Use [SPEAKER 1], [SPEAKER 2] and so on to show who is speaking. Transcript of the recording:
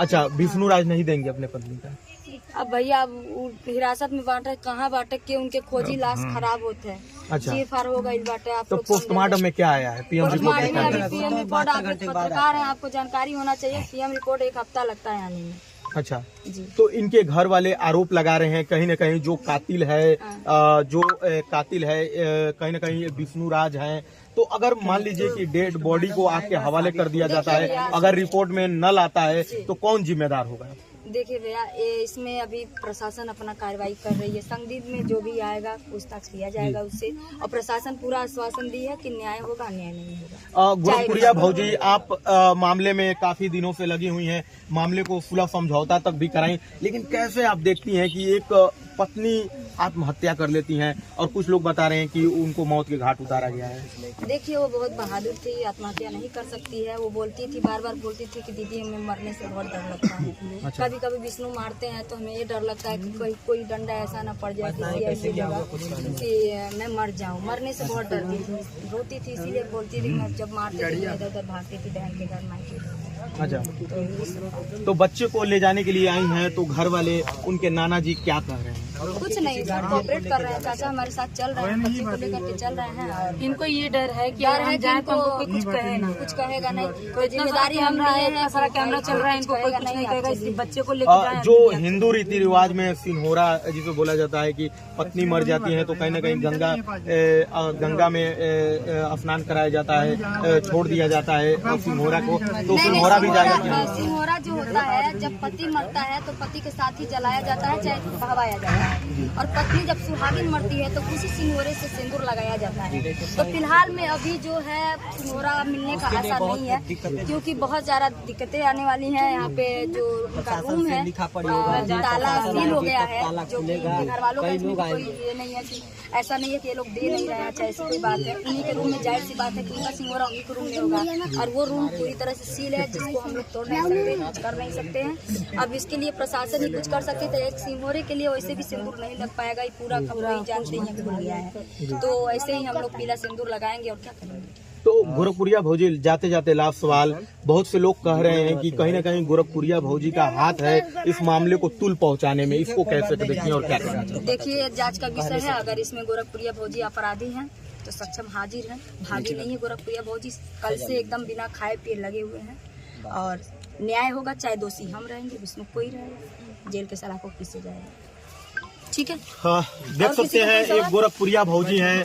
[SPEAKER 1] अच्छा, विष्णु राज नहीं देंगे अपने पत्नी का?
[SPEAKER 2] अब भैया अब हिरासत में बांटे कहाँ बांटे के उनके खोजी लाश खराब होते हैं।
[SPEAKER 1] अच्छा,
[SPEAKER 2] CFR हो गई बाटे। आप
[SPEAKER 1] तो पोस्टमार्टम में क्या आया है? PM रिपोर्ट में क्या आया?
[SPEAKER 2] PM रिपोर्ट आप पत्रकार हैं, आपको जानकारी होना चाहिए। PM रिपोर्ट 1 हफ्ता लगता है आने में।
[SPEAKER 1] अच्छा
[SPEAKER 2] जी।
[SPEAKER 1] तो इनके घर वाले आरोप लगा रहे हैं कहीं न कहीं जो कातिल है कहीं न कहीं विष्णु राज हैं। तो अगर मान लीजिए कि डेड बॉडी को आग के हवाले कर दिया जाता है, अगर रिपोर्ट में नल आता है तो कौन जिम्मेदार होगा?
[SPEAKER 2] देखिए भैया, इसमें अभी प्रशासन अपना कार्रवाई कर रही है। संदिग्ध में जो भी आएगा पूछताछ किया जाएगा उससे, और प्रशासन पूरा आश्वासन दी है कि न्याय होगा, अन्याय नहीं होगा।
[SPEAKER 1] गोरखपुरिया भौजी, आप मामले में काफी दिनों से लगी हुई हैं, मामले को सुलह समझौता तक भी कराई, लेकिन कैसे आप देखती हैं कि एक पत्नी आत्महत्या कर लेती हैं और कुछ लोग बता रहे हैं कि उनको मौत के घाट उतारा गया है?
[SPEAKER 2] देखिए, वो बहुत बहादुर थी, आत्महत्या नहीं कर सकती है। वो बोलती थी, बार बार बोलती थी कि दीदी हमें मरने से बहुत डर लगता है।
[SPEAKER 1] अच्छा।
[SPEAKER 2] कभी कभी विष्णु मारते हैं तो हमें ये डर लगता है कि कोई डंडा ऐसा ना पड़ जाए किसी ऐसी जगह कि मैं मर जाऊं। मरने से बहुत डरती थी, रोती थी, इसीलिए बोलती थी। मैं जब मारती थी इधर उधर भागती थी बहन के घर, माई के घर।
[SPEAKER 1] अच्छा, तो बच्चे को ले जाने के लिए आई हैं, तो घर वाले उनके नाना जी क्या कह रहे हैं?
[SPEAKER 2] कुछ नहीं, सब कोऑपरेट कर रहे हैं। चाचा हमारे साथ चल रहे हैं, बच्चे को लेकर के चल रहे हैं। और
[SPEAKER 3] इनको ये डर है कि
[SPEAKER 2] कुछ कहे ना, कुछ कहेगा नहीं। कोई जिम्मेदारी हम रहे हैं,
[SPEAKER 3] सारा कैमरा चल रहा है, इनको कोई कुछ नहीं कहेगा। इसलिए बच्चे को लेकर
[SPEAKER 1] जो हिंदू रीति रिवाज में सिन्होरा जिसे बोला जाता है कि पत्नी मर जाती है तो कहीं न कहीं गंगा में स्नान कराया जाता है, छोड़ दिया जाता है और सिन्होरा को, तो सिन्होरा भी जाएगा।
[SPEAKER 2] सिन्होरा जो होता है, जब पति मरता है तो पति के साथ ही जलाया जाता है, चाहे बहवाया जाता है। और पत्नी जब सुहागिन मरती है तो उसी सिन्होरे से सिंदूर लगाया जाता है। तो फिलहाल में अभी जो है सिन्होरा मिलने का आशा नहीं है, क्योंकि बहुत ज्यादा दिक्कतें आने वाली हैं। यहाँ पे जो उनका रूम है ताला सील हो गया है, जो कि घर वालों का इसमें कोई ये नहीं है कि ऐसा नहीं है कि ये लोग दे नहीं रहे हैं, चाहे ऐसी कोई बात है। उन्हीं के रूम में जाहिर सी बात है कि उनका सिन्होरा उन्हीं के रूम में होगा, और वो रूम पूरी तरह से सील है, जिसको हम लोग तोड़ नहीं सकते, कुछ कर नहीं सकते हैं। अब इसके लिए प्रशासन ही कुछ कर सकते थे। एक सिन्होरे के लिए वैसे भी सिंदूर नहीं लग पाएगा, ये पूरा खबर जानते ही खुल गया है। तो ऐसे ही हम लोग पीला सिंदूर लगाएंगे और क्या करेंगे।
[SPEAKER 1] तो गोरखपुरिया भौजी, जाते जाते लास्ट सवाल, बहुत से लोग कह रहे हैं कि कहीं न कहीं गोरखपुरिया भौजी का हाथ है इस मामले को तुल पहुंचाने में, इसको कैसे देखिए और क्या करना चाहिए?
[SPEAKER 2] देखिए, जांच का विषय है। अगर इसमें गोरखपुरिया भौजी अपराधी हैं तो सक्षम हाजिर हैं, भागी नहीं है गोरखपुरिया भौजी। कल से एकदम बिना खाए पिए लगे हुए हैं, और न्याय होगा। चाहे दोषी हम रहेंगे, विष्णु कोई रहेगा, जेल के सलाखों पीछे जाएगा। ठीक है।
[SPEAKER 1] हाँ, देख सकते हैं एक गोरखपुरिया भौजी हैं।